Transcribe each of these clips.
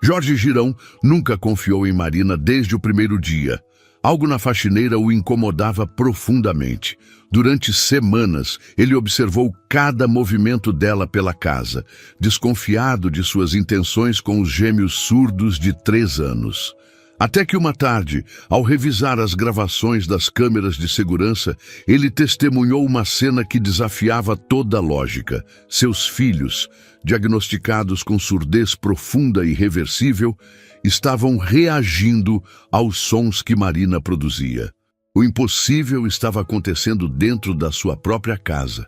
Jorge Girão nunca confiou em Marina desde o primeiro dia. Algo na faxineira o incomodava profundamente. Durante semanas, ele observou cada movimento dela pela casa, desconfiado de suas intenções com os gêmeos surdos de 3 anos. Até que uma tarde, ao revisar as gravações das câmeras de segurança, ele testemunhou uma cena que desafiava toda a lógica. Seus filhos, diagnosticados com surdez profunda e irreversível, estavam reagindo aos sons que Marina produzia. O impossível estava acontecendo dentro da sua própria casa.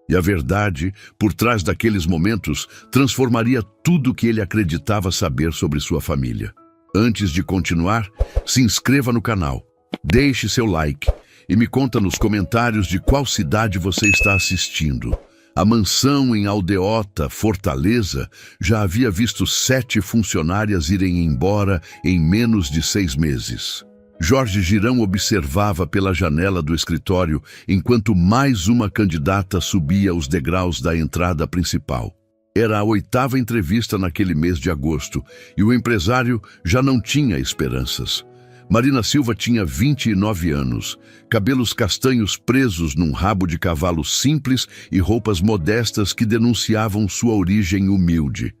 E a verdade, por trás daqueles momentos, transformaria tudo o que ele acreditava saber sobre sua família. Antes de continuar, se inscreva no canal, deixe seu like e me conta nos comentários de qual cidade você está assistindo. A mansão em Aldeota, Fortaleza, já havia visto 7 funcionárias irem embora em menos de 6 meses. Jorge Girão observava pela janela do escritório enquanto mais uma candidata subia os degraus da entrada principal. Era a 8ª entrevista naquele mês de agosto e o empresário já não tinha esperanças. Marina Silva tinha 29 anos, cabelos castanhos presos num rabo de cavalo simples e roupas modestas que denunciavam sua origem humilde.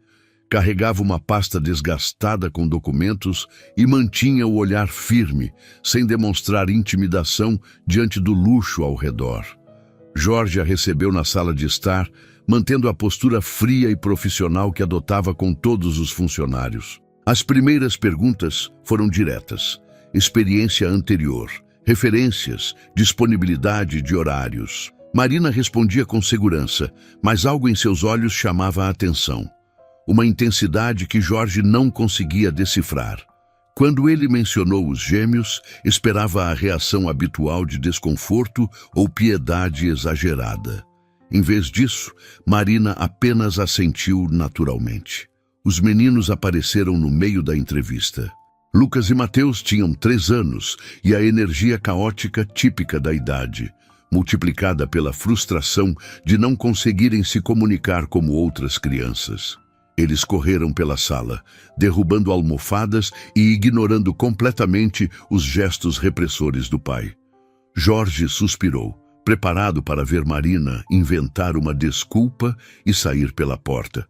Carregava uma pasta desgastada com documentos e mantinha o olhar firme, sem demonstrar intimidação diante do luxo ao redor. Jorge a recebeu na sala de estar, mantendo a postura fria e profissional que adotava com todos os funcionários. As primeiras perguntas foram diretas: experiência anterior, referências, disponibilidade de horários. Marina respondia com segurança, mas algo em seus olhos chamava a atenção. Uma intensidade que Jorge não conseguia decifrar. Quando ele mencionou os gêmeos, esperava a reação habitual de desconforto ou piedade exagerada. Em vez disso, Marina apenas assentiu naturalmente. Os meninos apareceram no meio da entrevista. Lucas e Mateus tinham 3 anos e a energia caótica típica da idade, multiplicada pela frustração de não conseguirem se comunicar como outras crianças. Eles correram pela sala, derrubando almofadas e ignorando completamente os gestos repressores do pai. Jorge suspirou, preparado para ver Marina inventar uma desculpa e sair pela porta.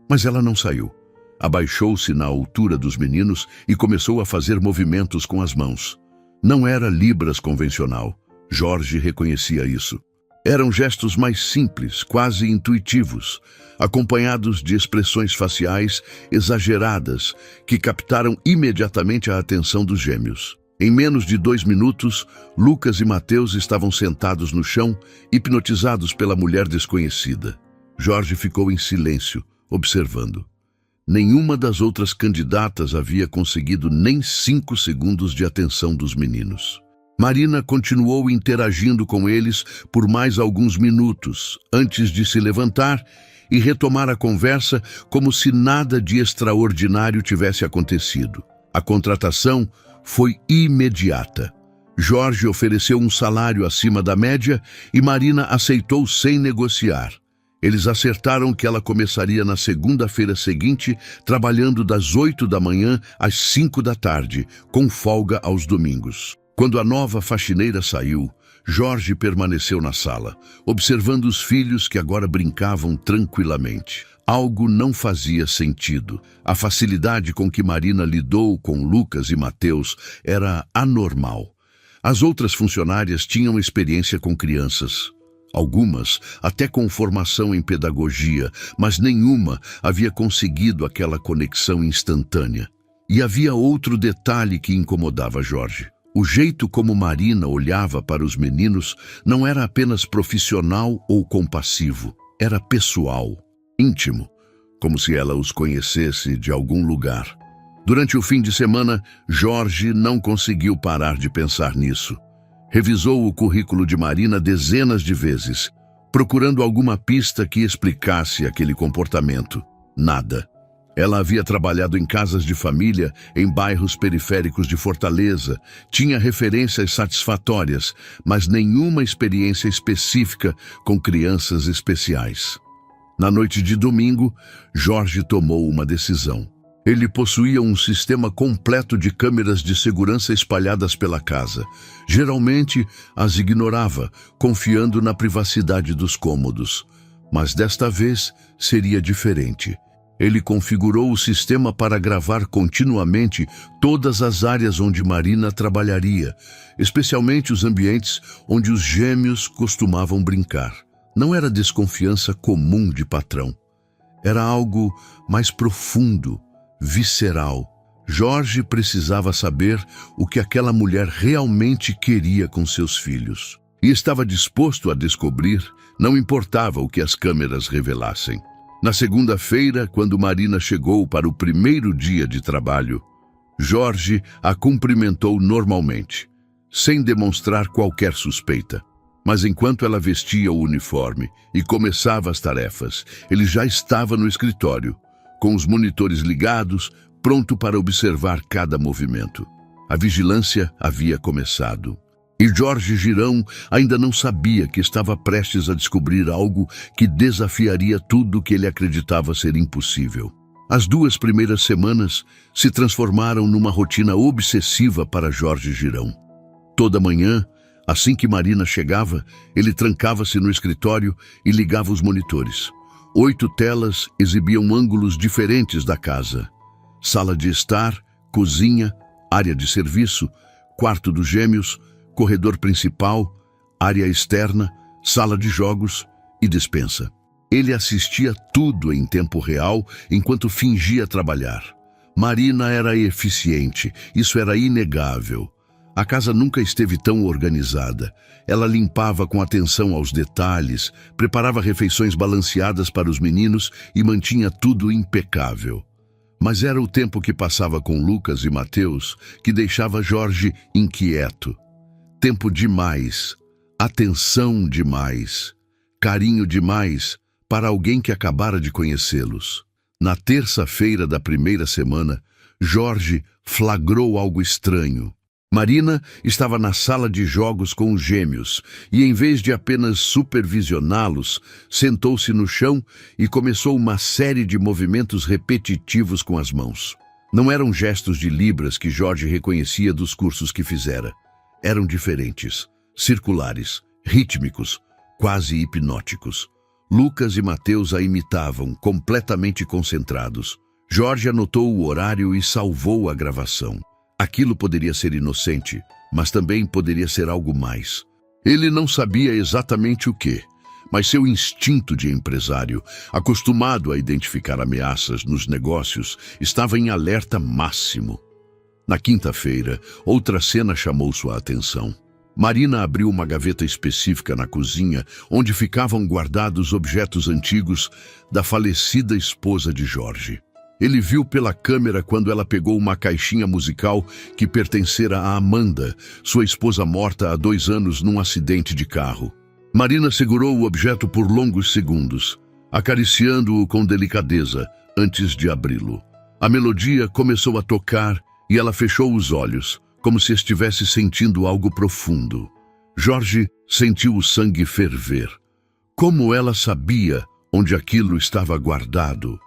Mas ela não saiu. Abaixou-se na altura dos meninos e começou a fazer movimentos com as mãos. Não era Libras convencional. Jorge reconhecia isso. Eram gestos mais simples, quase intuitivos, acompanhados de expressões faciais exageradas que captaram imediatamente a atenção dos gêmeos. Em menos de 2 minutos, Lucas e Mateus estavam sentados no chão, hipnotizados pela mulher desconhecida. Jorge ficou em silêncio, observando. Nenhuma das outras candidatas havia conseguido nem 5 segundos de atenção dos meninos. Marina continuou interagindo com eles por mais alguns minutos, antes de se levantar e retomar a conversa como se nada de extraordinário tivesse acontecido. A contratação foi imediata. Jorge ofereceu um salário acima da média e Marina aceitou sem negociar. Eles acertaram que ela começaria na segunda-feira seguinte, trabalhando das 8 da manhã às 5 da tarde, com folga aos domingos. Quando a nova faxineira saiu, Jorge permaneceu na sala, observando os filhos que agora brincavam tranquilamente. Algo não fazia sentido. A facilidade com que Marina lidou com Lucas e Mateus era anormal. As outras funcionárias tinham experiência com crianças. Algumas até com formação em pedagogia, mas nenhuma havia conseguido aquela conexão instantânea. E havia outro detalhe que incomodava Jorge. O jeito como Marina olhava para os meninos não era apenas profissional ou compassivo, era pessoal, íntimo, como se ela os conhecesse de algum lugar. Durante o fim de semana, Jorge não conseguiu parar de pensar nisso. Revisou o currículo de Marina dezenas de vezes, procurando alguma pista que explicasse aquele comportamento. Nada. Ela havia trabalhado em casas de família em bairros periféricos de Fortaleza, tinha referências satisfatórias, mas nenhuma experiência específica com crianças especiais. Na noite de domingo, Jorge tomou uma decisão. Ele possuía um sistema completo de câmeras de segurança espalhadas pela casa. Geralmente, as ignorava, confiando na privacidade dos cômodos. Mas desta vez, seria diferente. Ele configurou o sistema para gravar continuamente todas as áreas onde Marina trabalharia, especialmente os ambientes onde os gêmeos costumavam brincar. Não era desconfiança comum de patrão. Era algo mais profundo, visceral. Jorge precisava saber o que aquela mulher realmente queria com seus filhos. E estava disposto a descobrir, não importava o que as câmeras revelassem. Na segunda-feira, quando Marina chegou para o primeiro dia de trabalho, Jorge a cumprimentou normalmente, sem demonstrar qualquer suspeita. Mas enquanto ela vestia o uniforme e começava as tarefas, ele já estava no escritório, com os monitores ligados, pronto para observar cada movimento. A vigilância havia começado. E Jorge Girão ainda não sabia que estava prestes a descobrir algo que desafiaria tudo que ele acreditava ser impossível. As 2 primeiras semanas se transformaram numa rotina obsessiva para Jorge Girão. Toda manhã, assim que Marina chegava, ele trancava-se no escritório e ligava os monitores. 8 telas exibiam ângulos diferentes da casa. Sala de estar, cozinha, área de serviço, quarto dos gêmeos, corredor principal, área externa, sala de jogos e despensa. Ele assistia tudo em tempo real enquanto fingia trabalhar. Marina era eficiente, isso era inegável. A casa nunca esteve tão organizada. Ela limpava com atenção aos detalhes, preparava refeições balanceadas para os meninos e mantinha tudo impecável. Mas era o tempo que passava com Lucas e Mateus que deixava Jorge inquieto. Tempo demais, atenção demais, carinho demais para alguém que acabara de conhecê-los. Na terça-feira da primeira semana, Jorge flagrou algo estranho. Marina estava na sala de jogos com os gêmeos e, em vez de apenas supervisioná-los, sentou-se no chão e começou uma série de movimentos repetitivos com as mãos. Não eram gestos de libras que Jorge reconhecia dos cursos que fizera. Eram diferentes, circulares, rítmicos, quase hipnóticos. Lucas e Mateus a imitavam, completamente concentrados. Jorge anotou o horário e salvou a gravação. Aquilo poderia ser inocente, mas também poderia ser algo mais. Ele não sabia exatamente o que, mas seu instinto de empresário, acostumado a identificar ameaças nos negócios, estava em alerta máximo. Na quinta-feira, outra cena chamou sua atenção. Marina abriu uma gaveta específica na cozinha, onde ficavam guardados objetos antigos da falecida esposa de Jorge. Ele viu pela câmera quando ela pegou uma caixinha musical que pertencera a Amanda, sua esposa morta há 2 anos num acidente de carro. Marina segurou o objeto por longos segundos, acariciando-o com delicadeza antes de abri-lo. A melodia começou a tocar e ela fechou os olhos, como se estivesse sentindo algo profundo. Jorge sentiu o sangue ferver. Como ela sabia onde aquilo estava guardado?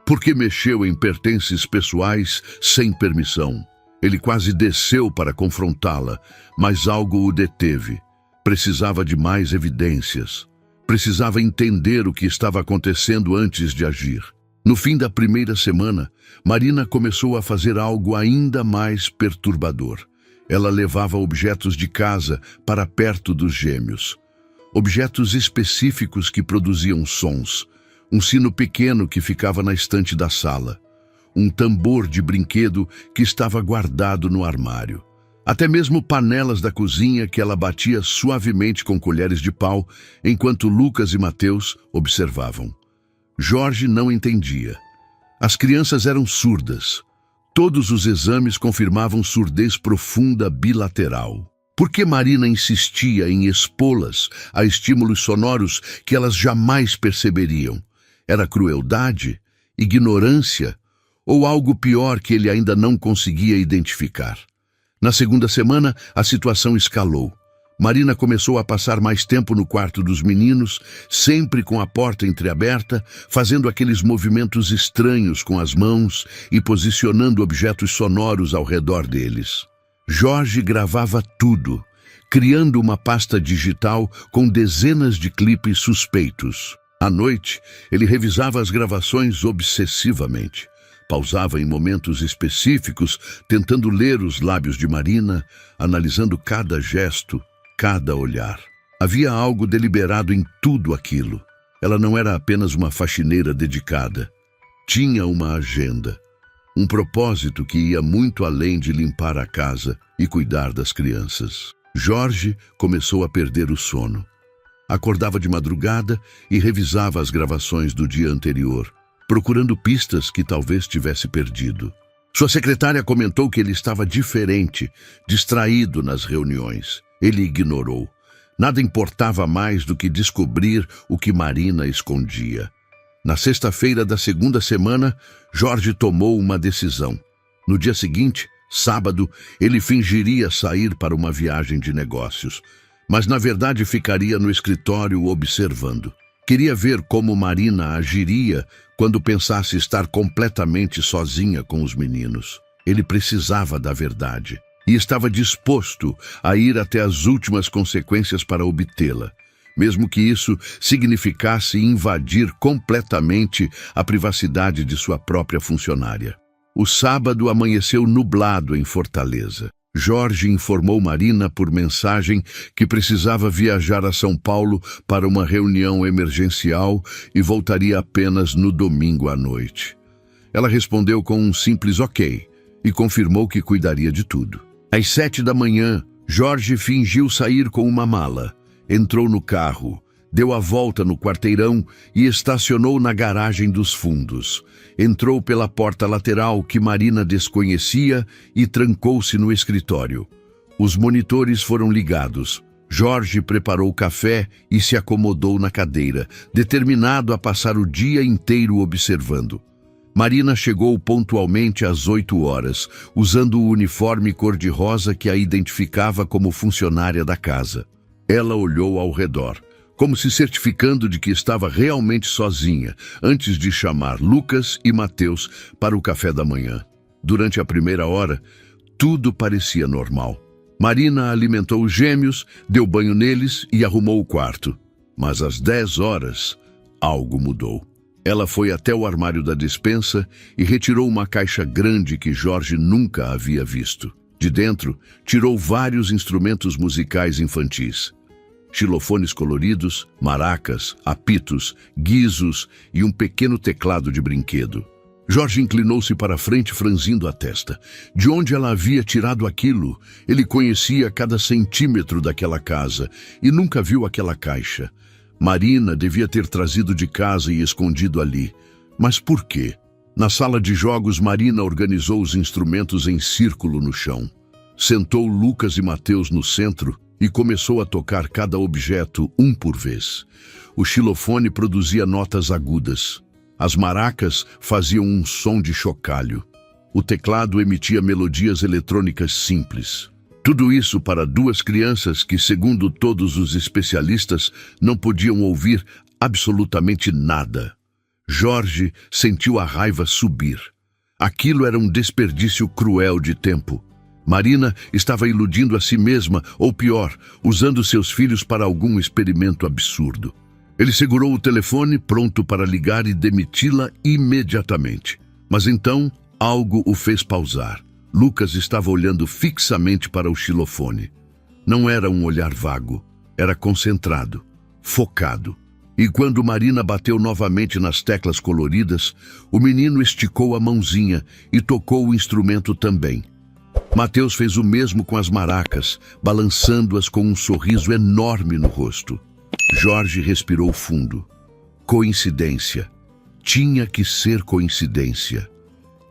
Por que mexeu em pertences pessoais sem permissão? Ele quase desceu para confrontá-la, mas algo o deteve. Precisava de mais evidências. Precisava entender o que estava acontecendo antes de agir. No fim da primeira semana, Marina começou a fazer algo ainda mais perturbador. Ela levava objetos de casa para perto dos gêmeos. Objetos específicos que produziam sons. Um sino pequeno que ficava na estante da sala. Um tambor de brinquedo que estava guardado no armário. Até mesmo panelas da cozinha que ela batia suavemente com colheres de pau, enquanto Lucas e Mateus observavam. Jorge não entendia. As crianças eram surdas. Todos os exames confirmavam surdez profunda bilateral. Por que Marina insistia em expô-las a estímulos sonoros que elas jamais perceberiam? Era crueldade, ignorância ou algo pior que ele ainda não conseguia identificar? Na segunda semana, a situação escalou. Marina começou a passar mais tempo no quarto dos meninos, sempre com a porta entreaberta, fazendo aqueles movimentos estranhos com as mãos e posicionando objetos sonoros ao redor deles. Jorge gravava tudo, criando uma pasta digital com dezenas de clipes suspeitos. À noite, ele revisava as gravações obsessivamente. Pausava em momentos específicos, tentando ler os lábios de Marina, analisando cada gesto, cada olhar. Havia algo deliberado em tudo aquilo. Ela não era apenas uma faxineira dedicada. Tinha uma agenda, um propósito que ia muito além de limpar a casa e cuidar das crianças. Jorge começou a perder o sono. Acordava de madrugada e revisava as gravações do dia anterior, procurando pistas que talvez tivesse perdido. Sua secretária comentou que ele estava diferente, distraído nas reuniões. Ele ignorou. Nada importava mais do que descobrir o que Marina escondia. Na sexta-feira da segunda semana, Jorge tomou uma decisão. No dia seguinte, sábado, ele fingiria sair para uma viagem de negócios, mas na verdade ficaria no escritório observando. Queria ver como Marina agiria quando pensasse estar completamente sozinha com os meninos. Ele precisava da verdade e estava disposto a ir até as últimas consequências para obtê-la, mesmo que isso significasse invadir completamente a privacidade de sua própria funcionária. O sábado amanheceu nublado em Fortaleza. Jorge informou Marina por mensagem que precisava viajar a São Paulo para uma reunião emergencial e voltaria apenas no domingo à noite. Ela respondeu com um simples ok e confirmou que cuidaria de tudo. Às 7 da manhã, Jorge fingiu sair com uma mala, entrou no carro, deu a volta no quarteirão e estacionou na garagem dos fundos. Entrou pela porta lateral que Marina desconhecia e trancou-se no escritório. Os monitores foram ligados. Jorge preparou café e se acomodou na cadeira, determinado a passar o dia inteiro observando. Marina chegou pontualmente às 8 horas, usando o uniforme cor-de-rosa que a identificava como funcionária da casa. Ela olhou ao redor, como se certificando de que estava realmente sozinha, antes de chamar Lucas e Mateus para o café da manhã. Durante a primeira hora, tudo parecia normal. Marina alimentou os gêmeos, deu banho neles e arrumou o quarto. Mas às 10 horas, algo mudou. Ela foi até o armário da despensa e retirou uma caixa grande que Jorge nunca havia visto. De dentro, tirou vários instrumentos musicais infantis. Xilofones coloridos, maracas, apitos, guizos e um pequeno teclado de brinquedo. Jorge inclinou-se para a frente, franzindo a testa. De onde ela havia tirado aquilo? Ele conhecia cada centímetro daquela casa e nunca viu aquela caixa. Marina devia ter trazido de casa e escondido ali. Mas por quê? Na sala de jogos, Marina organizou os instrumentos em círculo no chão. Sentou Lucas e Mateus no centro e começou a tocar cada objeto um por vez. O xilofone produzia notas agudas. As maracas faziam um som de chocalho. O teclado emitia melodias eletrônicas simples. Tudo isso para duas crianças que, segundo todos os especialistas, não podiam ouvir absolutamente nada. Jorge sentiu a raiva subir. Aquilo era um desperdício cruel de tempo. Marina estava iludindo a si mesma, ou pior, usando seus filhos para algum experimento absurdo. Ele segurou o telefone, pronto para ligar e demiti-la imediatamente. Mas então, algo o fez pausar. Lucas estava olhando fixamente para o xilofone. Não era um olhar vago, era concentrado, focado. E quando Marina bateu novamente nas teclas coloridas, o menino esticou a mãozinha e tocou o instrumento também. Mateus fez o mesmo com as maracas, balançando-as com um sorriso enorme no rosto. Jorge respirou fundo. Coincidência. Tinha que ser coincidência.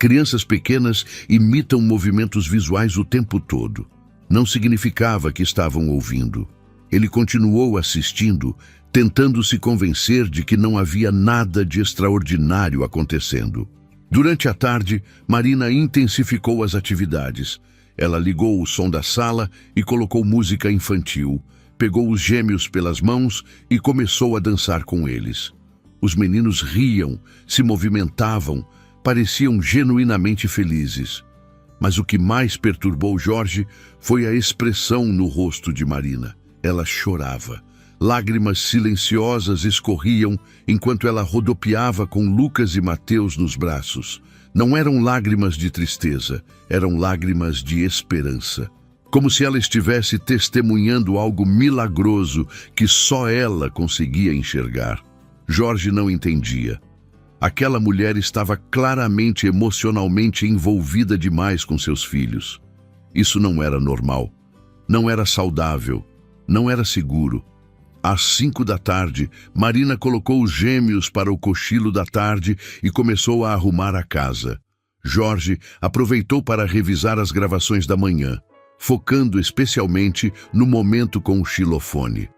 Crianças pequenas imitam movimentos visuais o tempo todo. Não significava que estavam ouvindo. Ele continuou assistindo, tentando se convencer de que não havia nada de extraordinário acontecendo. Durante a tarde, Marina intensificou as atividades. Ela ligou o som da sala e colocou música infantil, pegou os gêmeos pelas mãos e começou a dançar com eles. Os meninos riam, se movimentavam, pareciam genuinamente felizes. Mas o que mais perturbou Jorge foi a expressão no rosto de Marina. Ela chorava. Lágrimas silenciosas escorriam enquanto ela rodopiava com Lucas e Mateus nos braços. Não eram lágrimas de tristeza, eram lágrimas de esperança. Como se ela estivesse testemunhando algo milagroso que só ela conseguia enxergar. Jorge não entendia. Aquela mulher estava claramente emocionalmente envolvida demais com seus filhos. Isso não era normal, não era saudável, não era seguro. Às 5 da tarde, Marina colocou os gêmeos para o cochilo da tarde e começou a arrumar a casa. Jorge aproveitou para revisar as gravações da manhã, focando especialmente no momento com o xilofone.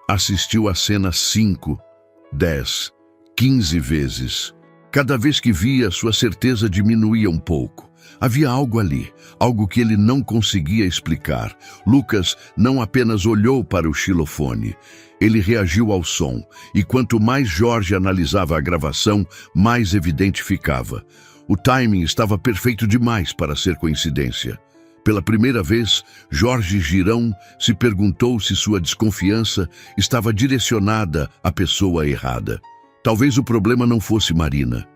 Assistiu a cena 5, 10, 15 vezes. Cada vez que via, sua certeza diminuía um pouco. Havia algo ali, algo que ele não conseguia explicar. Lucas não apenas olhou para o xilofone, ele reagiu ao som, e quanto mais Jorge analisava a gravação, mais evidente ficava. O timing estava perfeito demais para ser coincidência. Pela primeira vez, Jorge Girão se perguntou se sua desconfiança estava direcionada à pessoa errada. Talvez o problema não fosse Marina.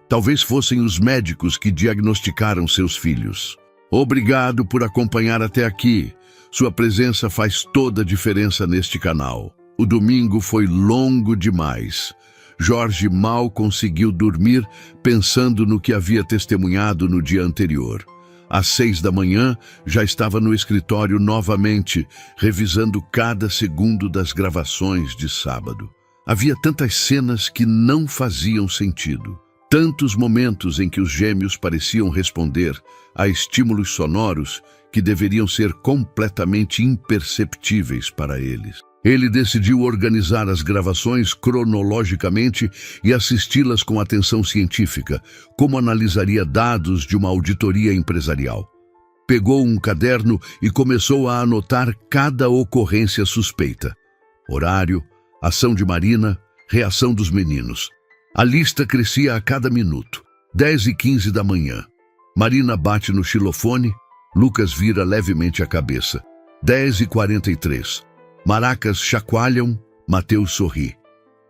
Talvez fossem os médicos que diagnosticaram seus filhos. Obrigado por acompanhar até aqui. Sua presença faz toda a diferença neste canal. O domingo foi longo demais. Jorge mal conseguiu dormir pensando no que havia testemunhado no dia anterior. Às 6 da manhã, já estava no escritório novamente, revisando cada segundo das gravações de sábado. Havia tantas cenas que não faziam sentido. Tantos momentos em que os gêmeos pareciam responder a estímulos sonoros que deveriam ser completamente imperceptíveis para eles. Ele decidiu organizar as gravações cronologicamente e assisti-las com atenção científica, como analisaria dados de uma auditoria empresarial. Pegou um caderno e começou a anotar cada ocorrência suspeita. Horário, ação de Marina, reação dos meninos. A lista crescia a cada minuto. 10h15 da manhã. Marina bate no xilofone, Lucas vira levemente a cabeça. 10h43. Maracas chacoalham, Mateus sorri.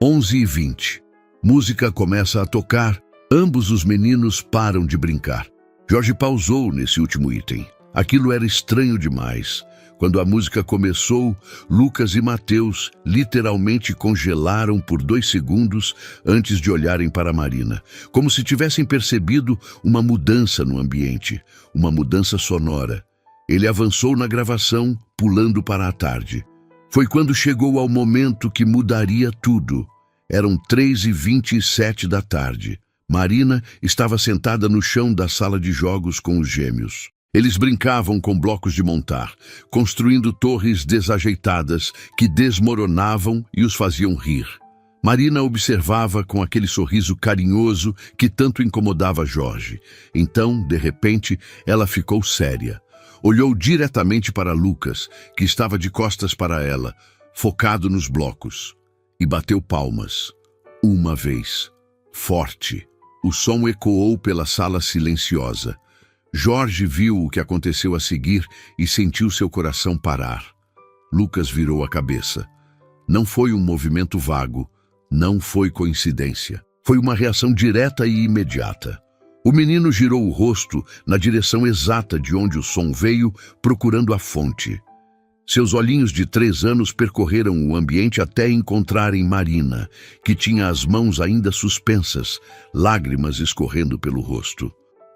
11h20. Música começa a tocar, ambos os meninos param de brincar. Jorge pausou nesse último item. Aquilo era estranho demais. Quando a música começou, Lucas e Mateus literalmente congelaram por 2 segundos antes de olharem para Marina, como se tivessem percebido uma mudança no ambiente, uma mudança sonora. Ele avançou na gravação, pulando para a tarde. Foi quando chegou ao momento que mudaria tudo. Eram 3h27 da tarde. Marina estava sentada no chão da sala de jogos com os gêmeos. Eles brincavam com blocos de montar, construindo torres desajeitadas que desmoronavam e os faziam rir. Marina observava com aquele sorriso carinhoso que tanto incomodava Jorge. Então, de repente, ela ficou séria. Olhou diretamente para Lucas, que estava de costas para ela, focado nos blocos, e bateu palmas. Uma vez. Forte. O som ecoou pela sala silenciosa. Jorge viu o que aconteceu a seguir e sentiu seu coração parar. Lucas virou a cabeça. Não foi um movimento vago, não foi coincidência. Foi uma reação direta e imediata. O menino girou o rosto na direção exata de onde o som veio, procurando a fonte. Seus olhinhos de 3 anos percorreram o ambiente até encontrarem Marina, que tinha as mãos ainda suspensas, lágrimas escorrendo pelo rosto.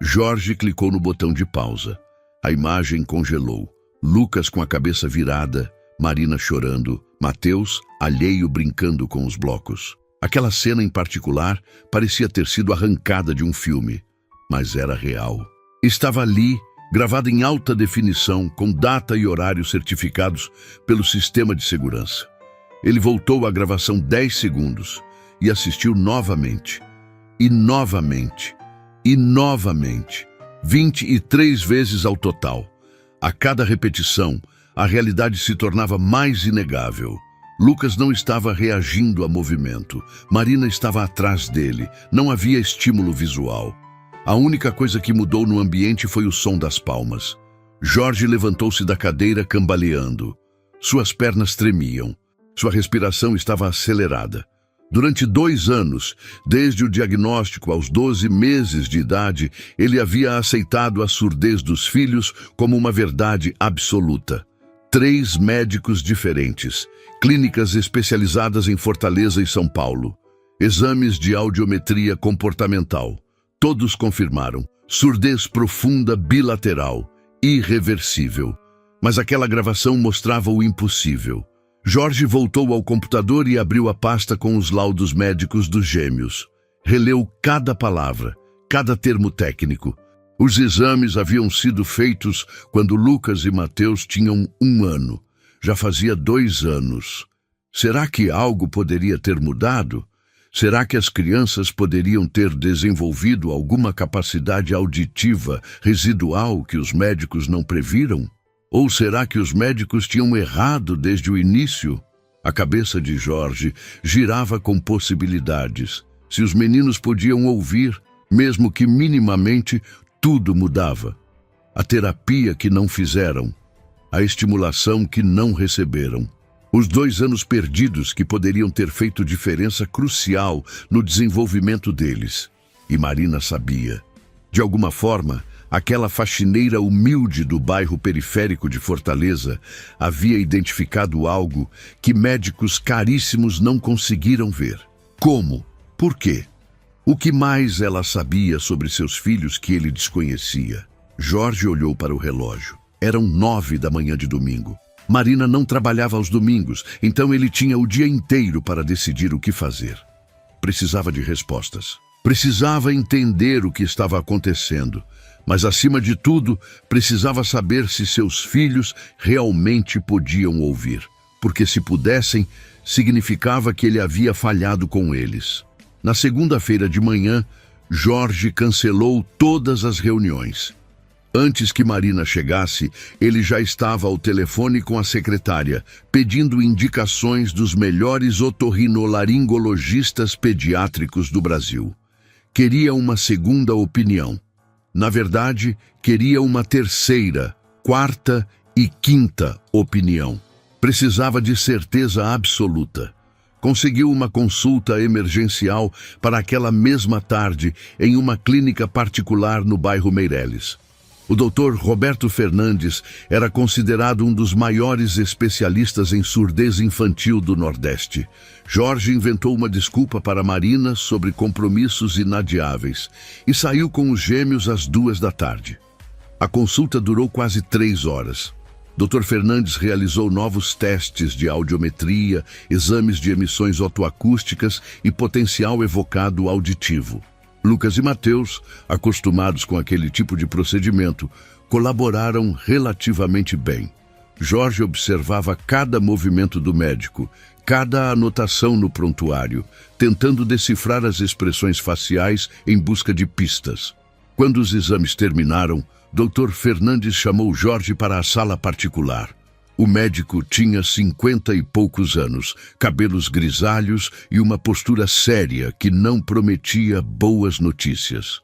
Jorge clicou no botão de pausa. A imagem congelou. Lucas com a cabeça virada, Marina chorando, Mateus, alheio, brincando com os blocos. Aquela cena em particular parecia ter sido arrancada de um filme, mas era real. Estava ali, gravada em alta definição, com data e horário certificados pelo sistema de segurança. Ele voltou à gravação 10 segundos e assistiu novamente. E novamente. E novamente, 23 vezes ao total. A cada repetição, a realidade se tornava mais inegável. Lucas não estava reagindo a movimento. Marina estava atrás dele. Não havia estímulo visual. A única coisa que mudou no ambiente foi o som das palmas. Jorge levantou-se da cadeira cambaleando. Suas pernas tremiam. Sua respiração estava acelerada. Durante 2 anos, desde o diagnóstico aos 12 meses de idade, ele havia aceitado a surdez dos filhos como uma verdade absoluta. 3 médicos diferentes, clínicas especializadas em Fortaleza e São Paulo, exames de audiometria comportamental. Todos confirmaram surdez profunda bilateral, irreversível. Mas aquela gravação mostrava o impossível. Jorge voltou ao computador e abriu a pasta com os laudos médicos dos gêmeos. Releu cada palavra, cada termo técnico. Os exames haviam sido feitos quando Lucas e Mateus tinham 1 ano. Já fazia 2 anos. Será que algo poderia ter mudado? Será que as crianças poderiam ter desenvolvido alguma capacidade auditiva residual que os médicos não previram? Ou será que os médicos tinham errado desde o início? A cabeça de Jorge girava com possibilidades. Se os meninos podiam ouvir, mesmo que minimamente, tudo mudava. A terapia que não fizeram, a estimulação que não receberam. Os 2 anos perdidos que poderiam ter feito diferença crucial no desenvolvimento deles. E Marina sabia. De alguma forma, aquela faxineira humilde do bairro periférico de Fortaleza havia identificado algo que médicos caríssimos não conseguiram ver. Como? Por quê? O que mais ela sabia sobre seus filhos que ele desconhecia? Jorge olhou para o relógio. Eram 9 da manhã de domingo. Marina não trabalhava aos domingos, então ele tinha o dia inteiro para decidir o que fazer. Precisava de respostas. Precisava entender o que estava acontecendo. Mas, acima de tudo, precisava saber se seus filhos realmente podiam ouvir. Porque se pudessem, significava que ele havia falhado com eles. Na segunda-feira de manhã, Jorge cancelou todas as reuniões. Antes que Marina chegasse, ele já estava ao telefone com a secretária, pedindo indicações dos melhores otorrinolaringologistas pediátricos do Brasil. Queria uma segunda opinião. Na verdade, queria uma terceira, 4ª e 5ª opinião. Precisava de certeza absoluta. Conseguiu uma consulta emergencial para aquela mesma tarde em uma clínica particular no bairro Meireles. O Dr. Roberto Fernandes era considerado um dos maiores especialistas em surdez infantil do Nordeste. Jorge inventou uma desculpa para Marina sobre compromissos inadiáveis e saiu com os gêmeos às 2 da tarde. A consulta durou quase 3 horas. Dr. Fernandes realizou novos testes de audiometria, exames de emissões otoacústicas e potencial evocado auditivo. Lucas e Mateus, acostumados com aquele tipo de procedimento, colaboraram relativamente bem. Jorge observava cada movimento do médico, cada anotação no prontuário, tentando decifrar as expressões faciais em busca de pistas. Quando os exames terminaram, Dr. Fernandes chamou Jorge para a sala particular. O médico tinha 50 e poucos anos, cabelos grisalhos e uma postura séria que não prometia boas notícias.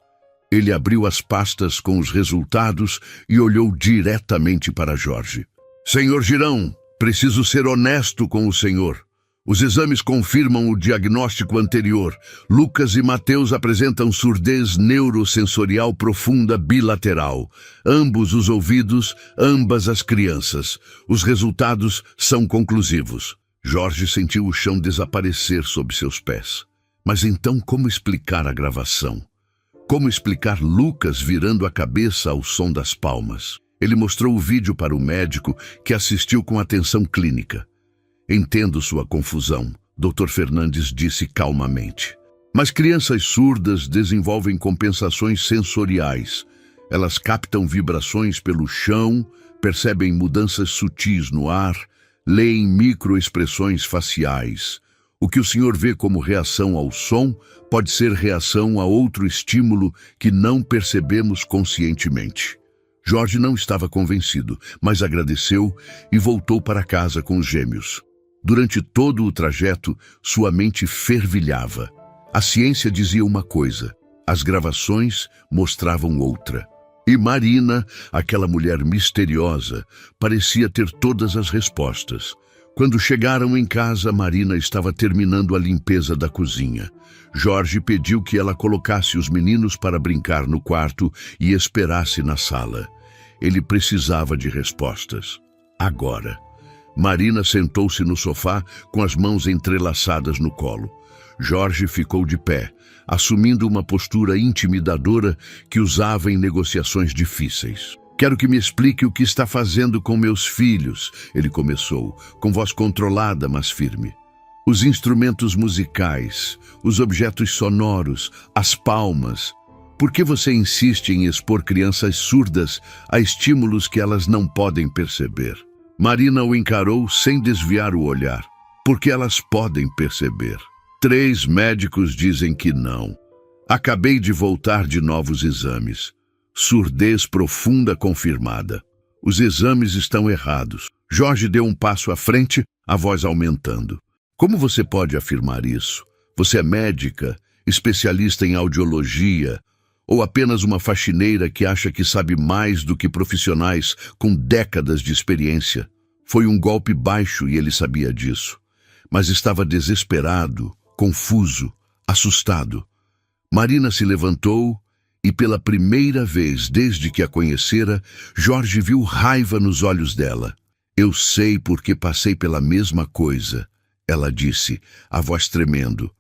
Ele abriu as pastas com os resultados e olhou diretamente para Jorge. Senhor Girão, preciso ser honesto com o senhor. Os exames confirmam o diagnóstico anterior. Lucas e Mateus apresentam surdez neurosensorial profunda bilateral. Ambos os ouvidos, ambas as crianças. Os resultados são conclusivos. Jorge sentiu o chão desaparecer sob seus pés. Mas então como explicar a gravação? Como explicar Lucas virando a cabeça ao som das palmas? Ele mostrou o vídeo para o médico, que assistiu com atenção clínica. Entendo sua confusão, Dr. Fernandes disse calmamente. Mas crianças surdas desenvolvem compensações sensoriais. Elas captam vibrações pelo chão, percebem mudanças sutis no ar, leem microexpressões faciais. O que o senhor vê como reação ao som pode ser reação a outro estímulo que não percebemos conscientemente. Jorge não estava convencido, mas agradeceu e voltou para casa com os gêmeos. Durante todo o trajeto, sua mente fervilhava. A ciência dizia uma coisa, as gravações mostravam outra. E Marina, aquela mulher misteriosa, parecia ter todas as respostas. Quando chegaram em casa, Marina estava terminando a limpeza da cozinha. Jorge pediu que ela colocasse os meninos para brincar no quarto e esperasse na sala. Ele precisava de respostas. Agora. Marina sentou-se no sofá com as mãos entrelaçadas no colo. Jorge ficou de pé, assumindo uma postura intimidadora que usava em negociações difíceis. Quero que me explique o que está fazendo com meus filhos, ele começou, com voz controlada, mas firme. Os instrumentos musicais, os objetos sonoros, as palmas. Por que você insiste em expor crianças surdas a estímulos que elas não podem perceber? Marina o encarou sem desviar o olhar. Porque elas podem perceber. 3 médicos dizem que não. Acabei de voltar de novos exames. Surdez profunda confirmada. Os exames estão errados. Jorge deu um passo à frente, a voz aumentando. Como você pode afirmar isso? Você é médica, especialista em audiologia, ou apenas uma faxineira que acha que sabe mais do que profissionais com décadas de experiência? Foi um golpe baixo e ele sabia disso. Mas estava desesperado, confuso, assustado. Marina se levantou e pela primeira vez desde que a conhecera, Jorge viu raiva nos olhos dela. Eu sei porque passei pela mesma coisa, ela disse, a voz tremendo.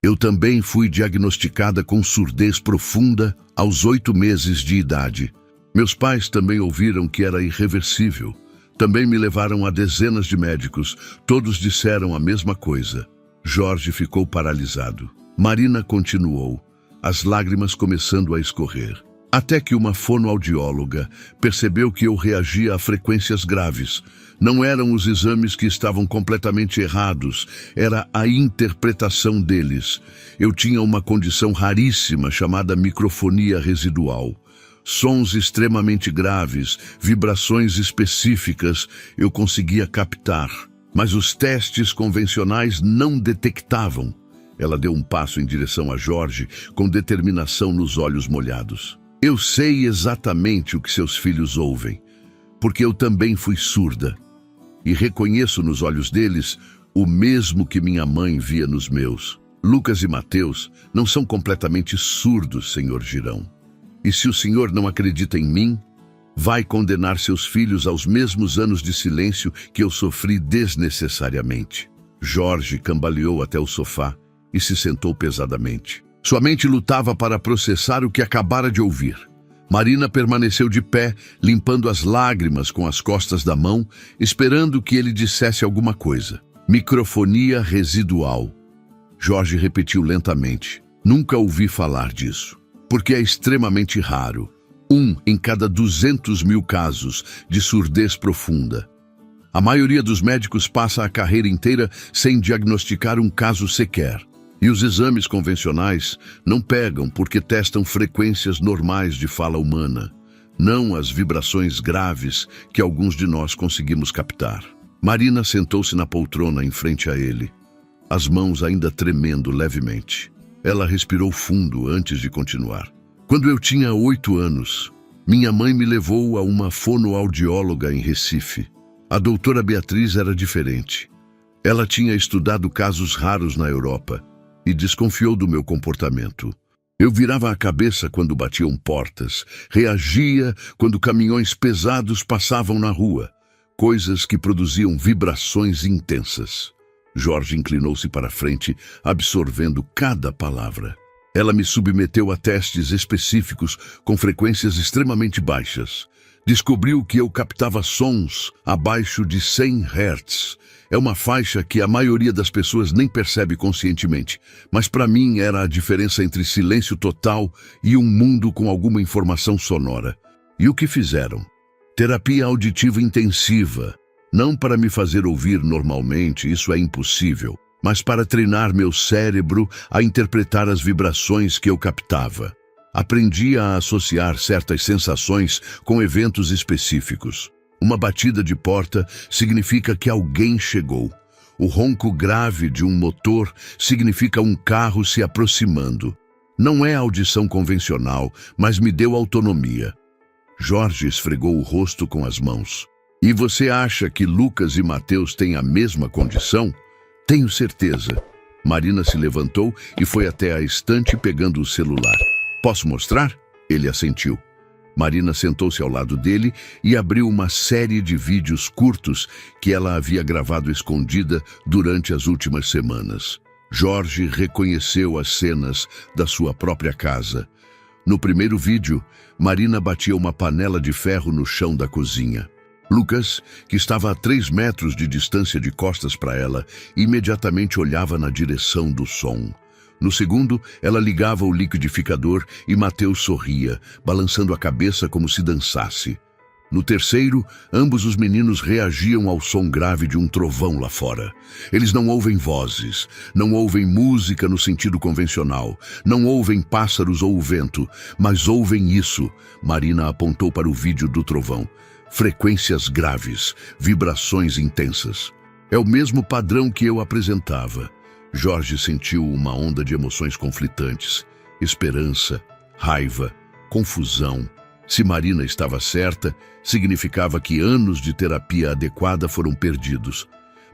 Eu também fui diagnosticada com surdez profunda aos 8 meses de idade. Meus pais também ouviram que era irreversível. Também me levaram a dezenas de médicos. Todos disseram a mesma coisa. Jorge ficou paralisado. Marina continuou, as lágrimas começando a escorrer. Até que uma fonoaudióloga percebeu que eu reagia a frequências graves. Não eram os exames que estavam completamente errados, era a interpretação deles. Eu tinha uma condição raríssima chamada microfonia residual. Sons extremamente graves, vibrações específicas, eu conseguia captar. Mas os testes convencionais não detectavam. Ela deu um passo em direção a Jorge, com determinação nos olhos molhados. Eu sei exatamente o que seus filhos ouvem, porque eu também fui surda. E reconheço nos olhos deles o mesmo que minha mãe via nos meus. Lucas e Mateus não são completamente surdos, Senhor Girão. E se o Senhor não acredita em mim, vai condenar seus filhos aos mesmos anos de silêncio que eu sofri desnecessariamente. Jorge cambaleou até o sofá e se sentou pesadamente. Sua mente lutava para processar o que acabara de ouvir. Marina permaneceu de pé, limpando as lágrimas com as costas da mão, esperando que ele dissesse alguma coisa. Microfonia residual. Jorge repetiu lentamente. Nunca ouvi falar disso, porque é extremamente raro. 1 em cada 200 mil casos de surdez profunda. A maioria dos médicos passa a carreira inteira sem diagnosticar um caso sequer. E os exames convencionais não pegam porque testam frequências normais de fala humana, não as vibrações graves que alguns de nós conseguimos captar. Marina sentou-se na poltrona em frente a ele, as mãos ainda tremendo levemente. Ela respirou fundo antes de continuar. Quando eu tinha 8 anos, minha mãe me levou a uma fonoaudióloga em Recife. A doutora Beatriz era diferente. Ela tinha estudado casos raros na Europa e desconfiou do meu comportamento. Eu virava a cabeça quando batiam portas, reagia quando caminhões pesados passavam na rua, coisas que produziam vibrações intensas. Jorge inclinou-se para frente, absorvendo cada palavra. Ela me submeteu a testes específicos com frequências extremamente baixas. Descobriu que eu captava sons abaixo de 100 Hz. É uma faixa que a maioria das pessoas nem percebe conscientemente, mas para mim era a diferença entre silêncio total e um mundo com alguma informação sonora. E o que fizeram? Terapia auditiva intensiva. Não para me fazer ouvir normalmente, isso é impossível, mas para treinar meu cérebro a interpretar as vibrações que eu captava. Aprendi a associar certas sensações com eventos específicos. Uma batida de porta significa que alguém chegou. O ronco grave de um motor significa um carro se aproximando. Não é audição convencional, mas me deu autonomia. Jorge esfregou o rosto com as mãos. E você acha que Lucas e Mateus têm a mesma condição? Tenho certeza. Marina se levantou e foi até a estante pegando o celular. Posso mostrar? Ele assentiu. Marina sentou-se ao lado dele e abriu uma série de vídeos curtos que ela havia gravado escondida durante as últimas semanas. Jorge reconheceu as cenas da sua própria casa. No primeiro vídeo, Marina batia uma panela de ferro no chão da cozinha. Lucas, que estava a 3 metros de distância de costas para ela, imediatamente olhava na direção do som. No segundo, ela ligava o liquidificador e Mateus sorria, balançando a cabeça como se dançasse. No terceiro, ambos os meninos reagiam ao som grave de um trovão lá fora. Eles não ouvem vozes, não ouvem música no sentido convencional, não ouvem pássaros ou o vento, mas ouvem isso. Marina apontou para o vídeo do trovão. Frequências graves, vibrações intensas. É o mesmo padrão que eu apresentava. Jorge sentiu uma onda de emoções conflitantes. Esperança, raiva, confusão. Se Marina estava certa, significava que anos de terapia adequada foram perdidos.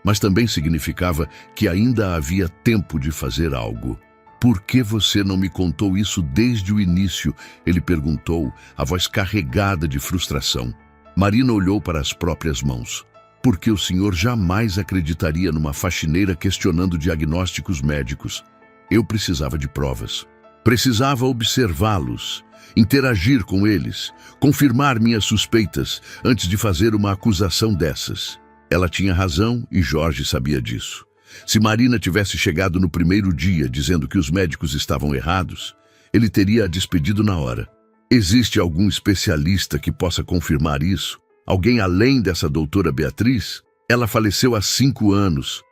Mas também significava que ainda havia tempo de fazer algo. Por que você não me contou isso desde o início? Ele perguntou, a voz carregada de frustração. Marina olhou para as próprias mãos. Porque o senhor jamais acreditaria numa faxineira questionando diagnósticos médicos. Eu precisava de provas. Precisava observá-los, interagir com eles, confirmar minhas suspeitas antes de fazer uma acusação dessas. Ela tinha razão e Jorge sabia disso. Se Marina tivesse chegado no primeiro dia dizendo que os médicos estavam errados, ele teria a despedido na hora. Existe algum especialista que possa confirmar isso? Alguém além dessa doutora Beatriz? Ela faleceu há 5 anos.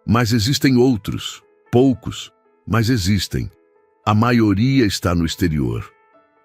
Mas existem outros. Poucos, mas existem. A maioria está no exterior.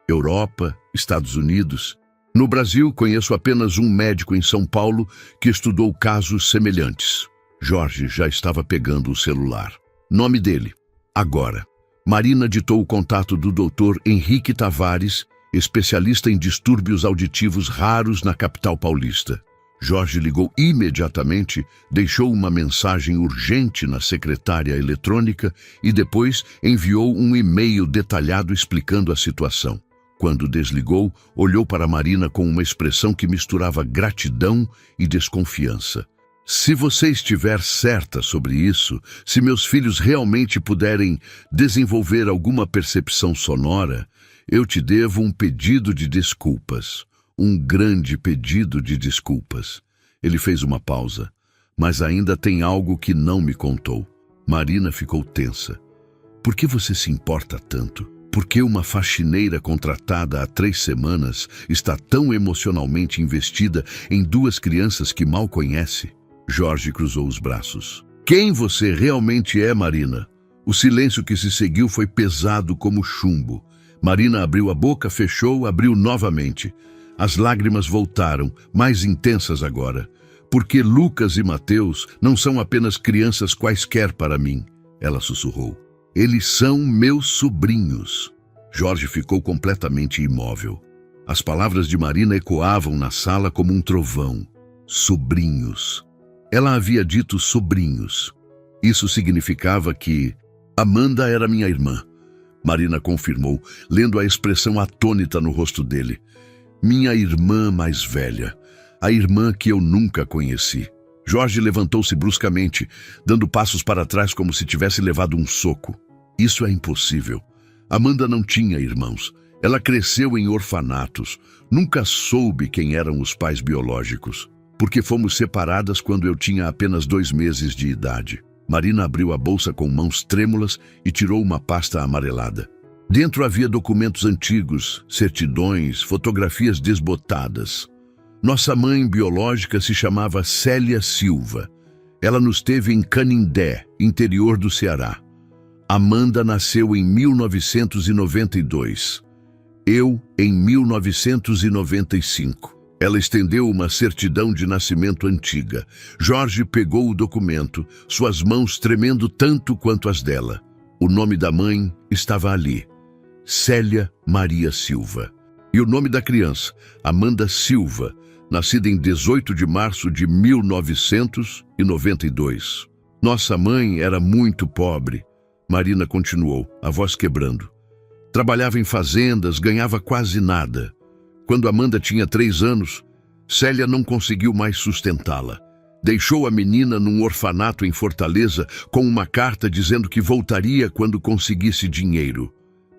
Europa, Estados Unidos. No Brasil, conheço apenas um médico em São Paulo que estudou casos semelhantes. Jorge já estava pegando o celular. Nome dele. Agora. Marina ditou o contato do Dr. Henrique Tavares, especialista em distúrbios auditivos raros na capital paulista. Jorge ligou imediatamente, deixou uma mensagem urgente na secretária eletrônica e depois enviou um e-mail detalhado explicando a situação. Quando desligou, olhou para Marina com uma expressão que misturava gratidão e desconfiança. Se você estiver certa sobre isso, se meus filhos realmente puderem desenvolver alguma percepção sonora, eu te devo um pedido de desculpas, um grande pedido de desculpas. Ele fez uma pausa, mas ainda tem algo que não me contou. Marina ficou tensa. Por que você se importa tanto? Por que uma faxineira contratada há 3 semanas está tão emocionalmente investida em 2 crianças que mal conhece? Jorge cruzou os braços. Quem você realmente é, Marina? O silêncio que se seguiu foi pesado como chumbo. Marina abriu a boca, fechou, abriu novamente. As lágrimas voltaram, mais intensas agora. Porque Lucas e Mateus não são apenas crianças quaisquer para mim, ela sussurrou. Eles são meus sobrinhos. Jorge ficou completamente imóvel. As palavras de Marina ecoavam na sala como um trovão. Sobrinhos. Ela havia dito sobrinhos. Isso significava que Amanda era minha irmã. Marina confirmou, lendo a expressão atônita no rosto dele. Minha irmã mais velha, a irmã que eu nunca conheci. Jorge levantou-se bruscamente, dando passos para trás como se tivesse levado um soco. Isso é impossível. Amanda não tinha irmãos. Ela cresceu em orfanatos. Nunca soube quem eram os pais biológicos, porque fomos separadas quando eu tinha apenas 2 meses de idade. Marina abriu a bolsa com mãos trêmulas e tirou uma pasta amarelada. Dentro havia documentos antigos, certidões, fotografias desbotadas. Nossa mãe biológica se chamava Célia Silva. Ela nos teve em Canindé, interior do Ceará. Amanda nasceu em 1992. Eu, em 1995. Ela estendeu uma certidão de nascimento antiga. Jorge pegou o documento, suas mãos tremendo tanto quanto as dela. O nome da mãe estava ali: Célia Maria Silva. E o nome da criança, Amanda Silva, nascida em 18 de março de 1992. Nossa mãe era muito pobre. Marina continuou, a voz quebrando. Trabalhava em fazendas, ganhava quase nada. Quando Amanda tinha 3 anos, Célia não conseguiu mais sustentá-la. Deixou a menina num orfanato em Fortaleza com uma carta dizendo que voltaria quando conseguisse dinheiro.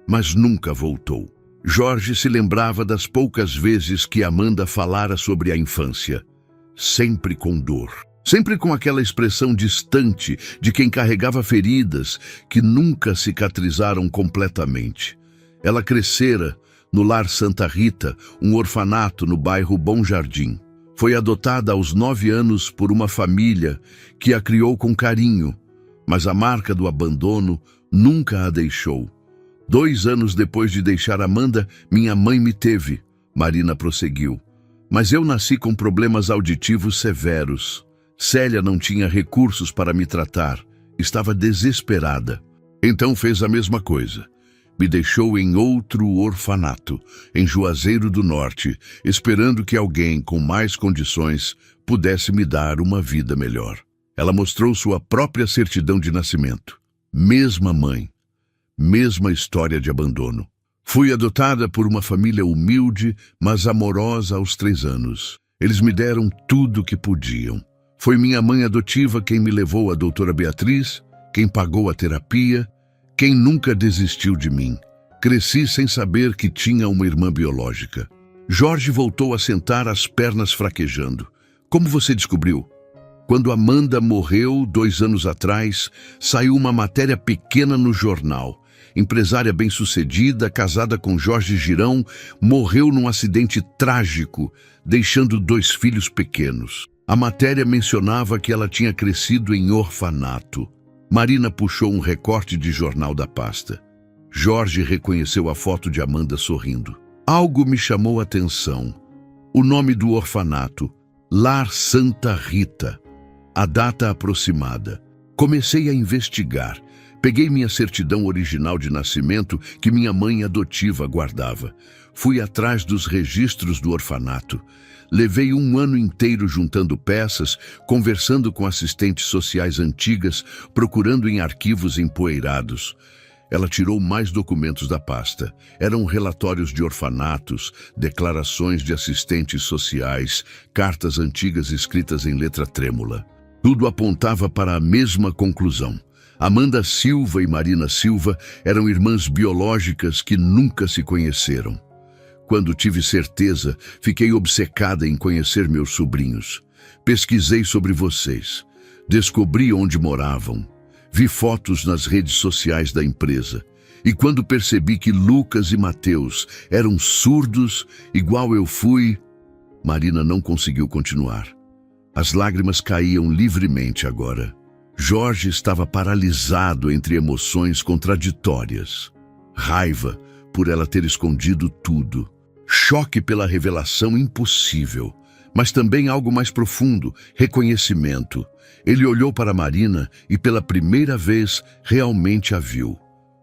Mas nunca voltou. Jorge se lembrava das poucas vezes que Amanda falara sobre a infância. Sempre com dor. Sempre com aquela expressão distante de quem carregava feridas que nunca cicatrizaram completamente. Ela crescera no Lar Santa Rita, um orfanato no bairro Bom Jardim. Foi adotada aos 9 anos por uma família que a criou com carinho, mas a marca do abandono nunca a deixou. 2 anos depois de deixar Amanda, minha mãe me teve, Marina prosseguiu. Mas eu nasci com problemas auditivos severos. Célia não tinha recursos para me tratar, estava desesperada. Então fez a mesma coisa. Me deixou em outro orfanato, em Juazeiro do Norte, esperando que alguém com mais condições pudesse me dar uma vida melhor. Ela mostrou sua própria certidão de nascimento. Mesma mãe, mesma história de abandono. Fui adotada por uma família humilde, mas amorosa aos 3 anos. Eles me deram tudo o que podiam. Foi minha mãe adotiva quem me levou à doutora Beatriz, quem pagou a terapia, quem nunca desistiu de mim. Cresci sem saber que tinha uma irmã biológica. Jorge voltou a sentar, as pernas fraquejando. Como você descobriu? Quando Amanda morreu 2 anos atrás, saiu uma matéria pequena no jornal. Empresária bem-sucedida, casada com Jorge Girão, morreu num acidente trágico, deixando 2 filhos pequenos. A matéria mencionava que ela tinha crescido em orfanato. Marina puxou um recorte de jornal da pasta. Jorge reconheceu a foto de Amanda sorrindo. Algo me chamou a atenção. O nome do orfanato, Lar Santa Rita. A data aproximada. Comecei a investigar. Peguei minha certidão original de nascimento que minha mãe adotiva guardava. Fui atrás dos registros do orfanato. Levei 1 ano inteiro juntando peças, conversando com assistentes sociais antigas, procurando em arquivos empoeirados. Ela tirou mais documentos da pasta. Eram relatórios de orfanatos, declarações de assistentes sociais, cartas antigas escritas em letra trêmula. Tudo apontava para a mesma conclusão. Amanda Silva e Marina Silva eram irmãs biológicas que nunca se conheceram. Quando tive certeza, fiquei obcecada em conhecer meus sobrinhos. Pesquisei sobre vocês. Descobri onde moravam. Vi fotos nas redes sociais da empresa. E quando percebi que Lucas e Mateus eram surdos, igual eu fui... Marina não conseguiu continuar. As lágrimas caíam livremente agora. Jorge estava paralisado entre emoções contraditórias. Raiva por ela ter escondido tudo. Choque pela revelação impossível, mas também algo mais profundo, reconhecimento. Ele olhou para Marina e pela primeira vez realmente a viu.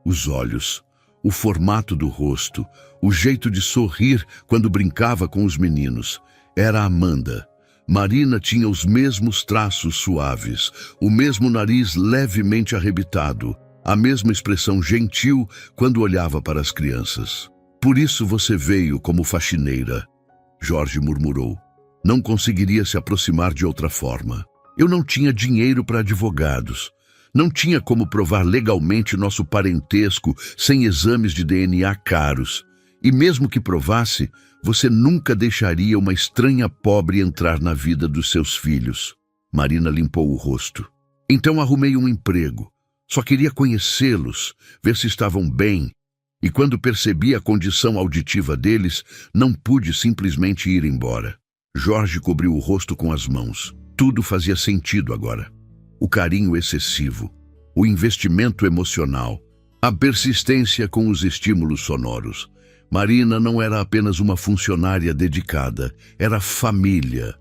Os olhos, o formato do rosto, o jeito de sorrir quando brincava com os meninos. Era Amanda. Marina tinha os mesmos traços suaves, o mesmo nariz levemente arrebitado, a mesma expressão gentil quando olhava para as crianças. Por isso você veio como faxineira, Jorge murmurou. Não conseguiria se aproximar de outra forma. Eu não tinha dinheiro para advogados. Não tinha como provar legalmente nosso parentesco sem exames de DNA caros. E mesmo que provasse, você nunca deixaria uma estranha pobre entrar na vida dos seus filhos. Marina limpou o rosto. Então arrumei um emprego. Só queria conhecê-los, ver se estavam bem. E quando percebi a condição auditiva deles, não pude simplesmente ir embora. Jorge cobriu o rosto com as mãos. Tudo fazia sentido agora. O carinho excessivo, o investimento emocional, a persistência com os estímulos sonoros. Marina não era apenas uma funcionária dedicada, era família.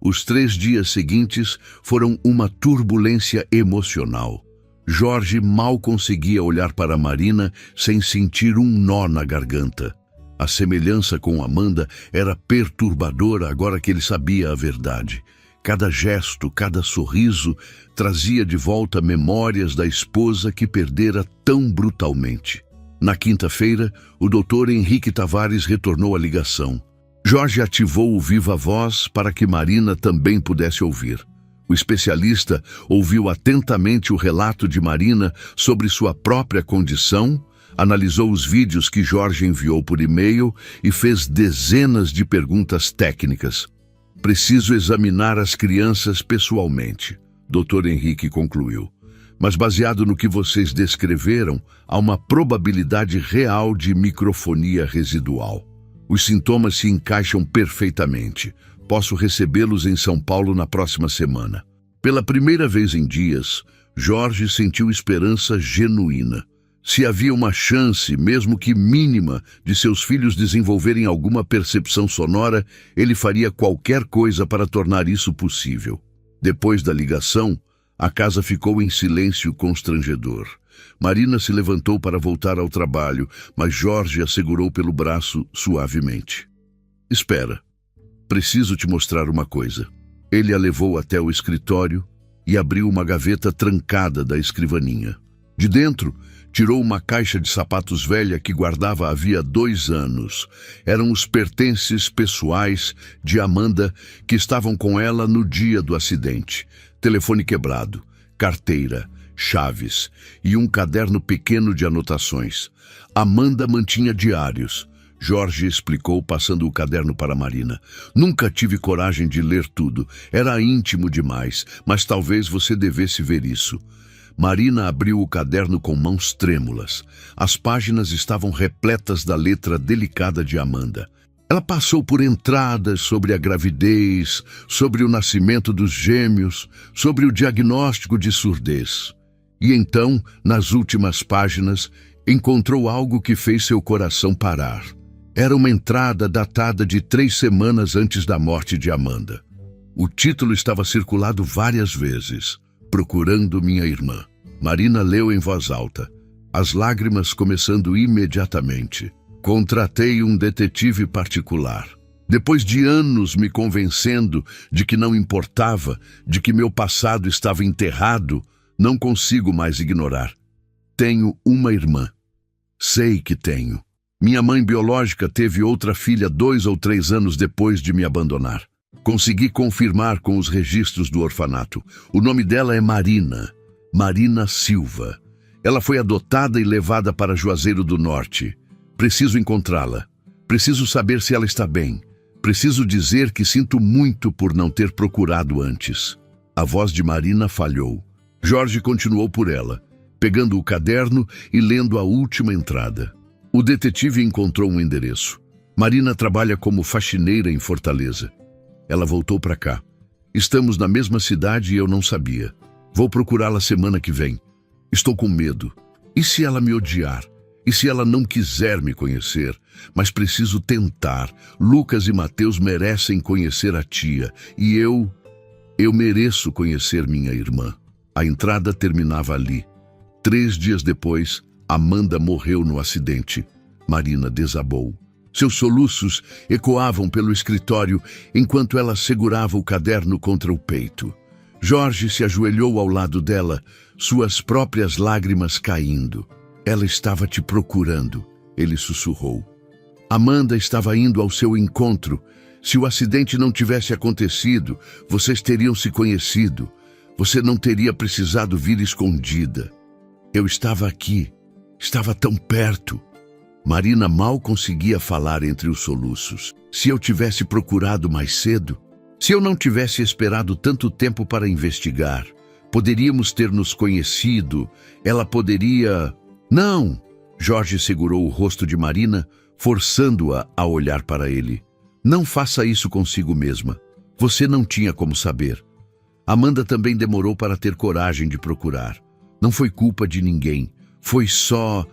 Os 3 dias seguintes foram uma turbulência emocional. Jorge mal conseguia olhar para Marina sem sentir um nó na garganta. A semelhança com Amanda era perturbadora agora que ele sabia a verdade. Cada gesto, cada sorriso trazia de volta memórias da esposa que perdera tão brutalmente. Na quinta-feira, o Dr. Henrique Tavares retornou a ligação. Jorge ativou o viva-voz para que Marina também pudesse ouvir. O especialista ouviu atentamente o relato de Marina sobre sua própria condição, analisou os vídeos que Jorge enviou por e-mail e fez dezenas de perguntas técnicas. Preciso examinar as crianças pessoalmente, Dr. Henrique concluiu. Mas baseado no que vocês descreveram, há uma probabilidade real de microfonia residual. Os sintomas se encaixam perfeitamente. Posso recebê-los em São Paulo na próxima semana. Pela primeira vez em dias, Jorge sentiu esperança genuína. Se havia uma chance, mesmo que mínima, de seus filhos desenvolverem alguma percepção sonora, ele faria qualquer coisa para tornar isso possível. Depois da ligação, a casa ficou em silêncio constrangedor. Marina se levantou para voltar ao trabalho, mas Jorge a segurou pelo braço suavemente. Espera, preciso te mostrar uma coisa. Ele a levou até o escritório e abriu uma gaveta trancada da escrivaninha. De dentro, tirou uma caixa de sapatos velha que guardava havia 2 anos. Eram os pertences pessoais de Amanda que estavam com ela no dia do acidente. Telefone quebrado, carteira, chaves e um caderno pequeno de anotações. Amanda mantinha diários. Jorge explicou, passando o caderno para Marina. Nunca tive coragem de ler tudo. Era íntimo demais, mas talvez você devesse ver isso. Marina abriu o caderno com mãos trêmulas. As páginas estavam repletas da letra delicada de Amanda. Ela passou por entradas sobre a gravidez, sobre o nascimento dos gêmeos, sobre o diagnóstico de surdez. E então, nas últimas páginas, encontrou algo que fez seu coração parar. Era uma entrada datada de 3 semanas antes da morte de Amanda. O título estava circulado várias vezes. Procurando minha irmã. Marina leu em voz alta, as lágrimas começando imediatamente. Contratei um detetive particular. Depois de anos me convencendo de que não importava, de que meu passado estava enterrado, não consigo mais ignorar. Tenho uma irmã. Sei que tenho. Minha mãe biológica teve outra filha 2 ou 3 anos depois de me abandonar. Consegui confirmar com os registros do orfanato. O nome dela é Marina. Marina Silva. Ela foi adotada e levada para Juazeiro do Norte. Preciso encontrá-la. Preciso saber se ela está bem. Preciso dizer que sinto muito por não ter procurado antes. A voz de Marina falhou. Jorge continuou por ela, pegando o caderno e lendo a última entrada. O detetive encontrou um endereço. Marina trabalha como faxineira em Fortaleza. Ela voltou para cá. Estamos na mesma cidade e eu não sabia. Vou procurá-la semana que vem. Estou com medo. E se ela me odiar? E se ela não quiser me conhecer? Mas preciso tentar. Lucas e Mateus merecem conhecer a tia. E eu mereço conhecer minha irmã. A entrada terminava ali. 3 dias depois, Amanda morreu no acidente. Marina desabou. Seus soluços ecoavam pelo escritório enquanto ela segurava o caderno contra o peito. Jorge se ajoelhou ao lado dela, suas próprias lágrimas caindo. Ela estava te procurando, ele sussurrou. Amanda estava indo ao seu encontro. Se o acidente não tivesse acontecido, vocês teriam se conhecido. Você não teria precisado vir escondida. Eu estava aqui, estava tão perto. Marina mal conseguia falar entre os soluços. Se eu tivesse procurado mais cedo, se eu não tivesse esperado tanto tempo para investigar, poderíamos ter nos conhecido. Ela poderia... Não! Jorge segurou o rosto de Marina, forçando-a a olhar para ele. Não faça isso consigo mesma. Você não tinha como saber. Amanda também demorou para ter coragem de procurar. Não foi culpa de ninguém. Foi só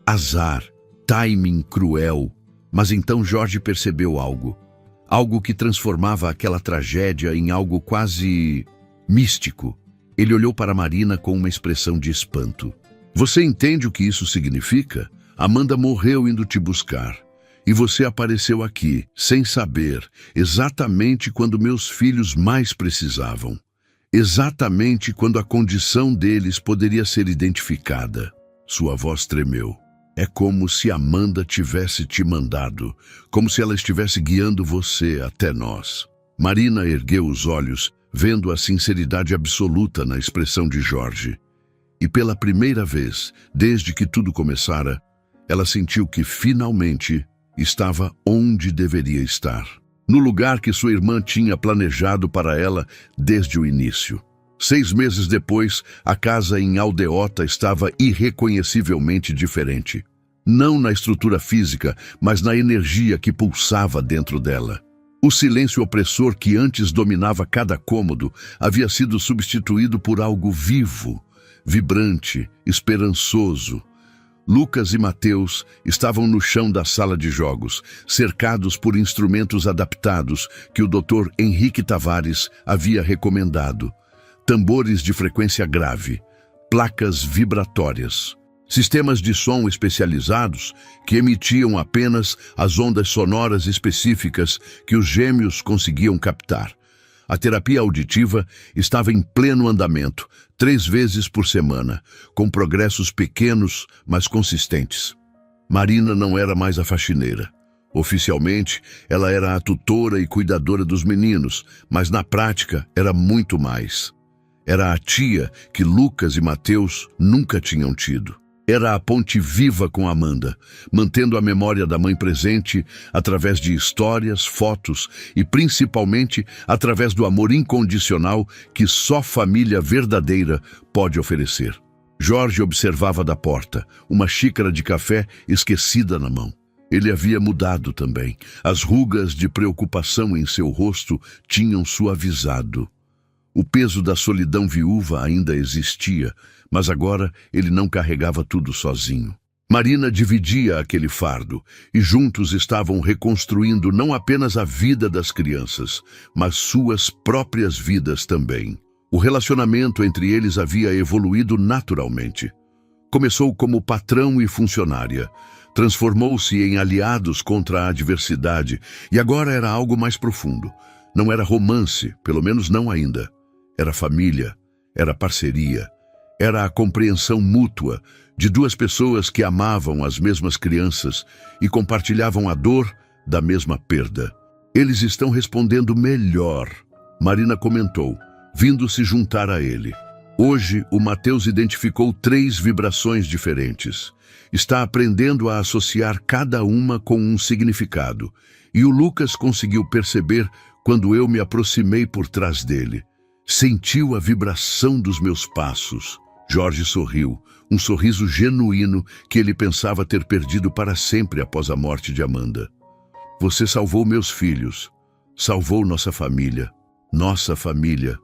azar, timing cruel. Mas então Jorge percebeu algo que transformava aquela tragédia em algo quase místico. Ele olhou para Marina com uma expressão de espanto. Você entende o que isso significa? Amanda morreu indo te buscar. E você apareceu aqui, sem saber, exatamente quando meus filhos mais precisavam. Exatamente quando a condição deles poderia ser identificada. Sua voz tremeu. É como se Amanda tivesse te mandado, como se ela estivesse guiando você até nós. Marina ergueu os olhos, vendo a sinceridade absoluta na expressão de Jorge. E pela primeira vez, desde que tudo começara, ela sentiu que finalmente estava onde deveria estar. No lugar que sua irmã tinha planejado para ela desde o início. 6 meses depois, a casa em Aldeota estava irreconhecivelmente diferente. Não na estrutura física, mas na energia que pulsava dentro dela. O silêncio opressor que antes dominava cada cômodo havia sido substituído por algo vivo, vibrante, esperançoso. Lucas e Mateus estavam no chão da sala de jogos, cercados por instrumentos adaptados que o Dr. Henrique Tavares havia recomendado. Tambores de frequência grave, placas vibratórias, sistemas de som especializados que emitiam apenas as ondas sonoras específicas que os gêmeos conseguiam captar. A terapia auditiva estava em pleno andamento, 3 vezes por semana, com progressos pequenos, mas consistentes. Marina não era mais a faxineira. Oficialmente, ela era a tutora e cuidadora dos meninos, mas na prática era muito mais. Era a tia que Lucas e Mateus nunca tinham tido. Era a ponte viva com Amanda, mantendo a memória da mãe presente através de histórias, fotos e principalmente através do amor incondicional que só família verdadeira pode oferecer. Jorge observava da porta, uma xícara de café esquecida na mão. Ele havia mudado também. As rugas de preocupação em seu rosto tinham suavizado. O peso da solidão viúva ainda existia, mas agora ele não carregava tudo sozinho. Marina dividia aquele fardo, e juntos estavam reconstruindo não apenas a vida das crianças, mas suas próprias vidas também. O relacionamento entre eles havia evoluído naturalmente. Começou como patrão e funcionária, transformou-se em aliados contra a adversidade, e agora era algo mais profundo. Não era romance, pelo menos não ainda. Era família, era parceria, era a compreensão mútua de 2 pessoas que amavam as mesmas crianças e compartilhavam a dor da mesma perda. Eles estão respondendo melhor, Marina comentou, vindo se juntar a ele. Hoje, o Mateus identificou 3 vibrações diferentes. Está aprendendo a associar cada uma com um significado. E o Lucas conseguiu perceber quando eu me aproximei por trás dele. Sentiu a vibração dos meus passos. Jorge sorriu, um sorriso genuíno que ele pensava ter perdido para sempre após a morte de Amanda. Você salvou meus filhos, salvou nossa família. Nossa família.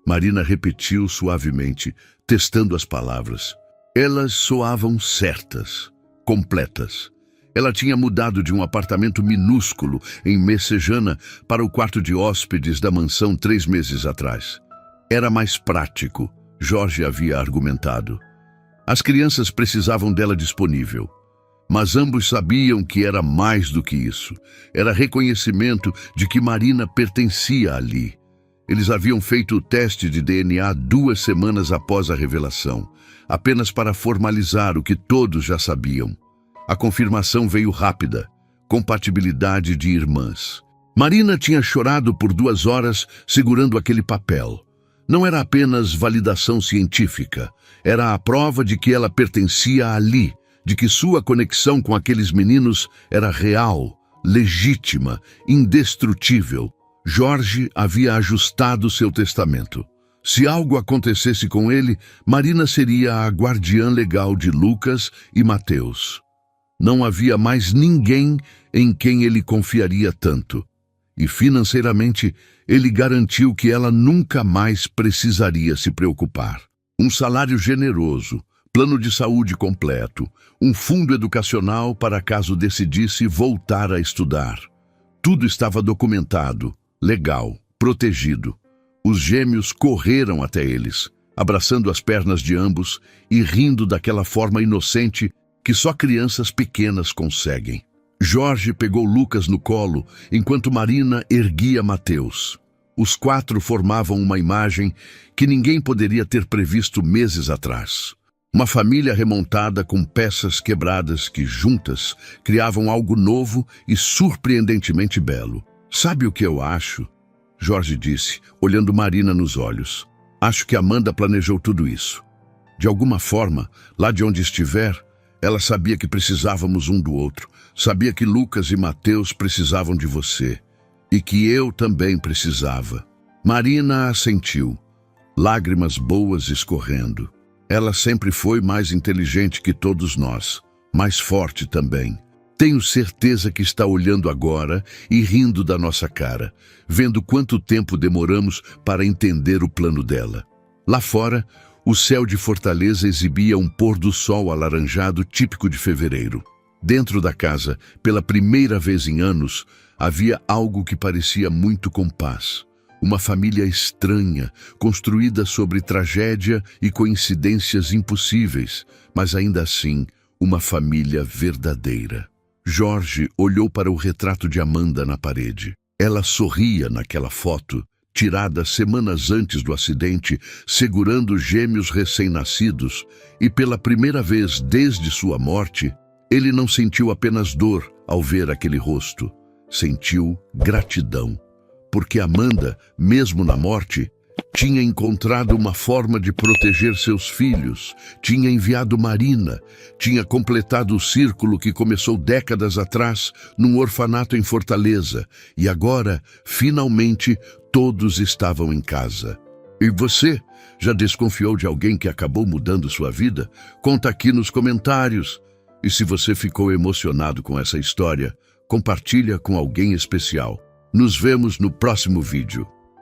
Marina repetiu suavemente, testando as palavras. Elas soavam certas, completas. Ela tinha mudado de um apartamento minúsculo em Messejana para o quarto de hóspedes da mansão 3 meses atrás. Era mais prático, Jorge havia argumentado. As crianças precisavam dela disponível. Mas ambos sabiam que era mais do que isso. Era reconhecimento de que Marina pertencia ali. Eles haviam feito o teste de DNA 2 semanas após a revelação, apenas para formalizar o que todos já sabiam. A confirmação veio rápida, compatibilidade de irmãs. Marina tinha chorado por 2 horas segurando aquele papel. Não era apenas validação científica, era a prova de que ela pertencia ali, de que sua conexão com aqueles meninos era real, legítima, indestrutível. Jorge havia ajustado seu testamento. Se algo acontecesse com ele, Marina seria a guardiã legal de Lucas e Mateus. Não havia mais ninguém em quem ele confiaria tanto. E financeiramente, ele garantiu que ela nunca mais precisaria se preocupar. Um salário generoso, plano de saúde completo, um fundo educacional para caso decidisse voltar a estudar. Tudo estava documentado, legal, protegido. Os gêmeos correram até eles, abraçando as pernas de ambos e rindo daquela forma inocente que só crianças pequenas conseguem. Jorge pegou Lucas no colo, enquanto Marina erguia Mateus. Os quatro formavam uma imagem que ninguém poderia ter previsto meses atrás. Uma família remontada com peças quebradas que, juntas, criavam algo novo e surpreendentemente belo. "Sabe o que eu acho?" Jorge disse, olhando Marina nos olhos. "Acho que Amanda planejou tudo isso. De alguma forma, lá de onde estiver, ela sabia que precisávamos um do outro. Sabia que Lucas e Mateus precisavam de você. E que eu também precisava." Marina assentiu, lágrimas boas escorrendo. Ela sempre foi mais inteligente que todos nós, mais forte também. Tenho certeza que está olhando agora e rindo da nossa cara, vendo quanto tempo demoramos para entender o plano dela. Lá fora, o céu de Fortaleza exibia um pôr do sol alaranjado típico de fevereiro. Dentro da casa, pela primeira vez em anos, havia algo que parecia muito com paz. Uma família estranha, construída sobre tragédia e coincidências impossíveis, mas ainda assim, uma família verdadeira. Jorge olhou para o retrato de Amanda na parede. Ela sorria naquela foto, tirada semanas antes do acidente, segurando gêmeos recém-nascidos, e pela primeira vez desde sua morte, ele não sentiu apenas dor ao ver aquele rosto. Sentiu gratidão, porque Amanda, mesmo na morte, tinha encontrado uma forma de proteger seus filhos, tinha enviado Marina, tinha completado o círculo que começou décadas atrás num orfanato em Fortaleza, e agora, finalmente, todos estavam em casa. E você, já desconfiou de alguém que acabou mudando sua vida? Conta aqui nos comentários. E se você ficou emocionado com essa história, compartilha com alguém especial. Nos vemos no próximo vídeo.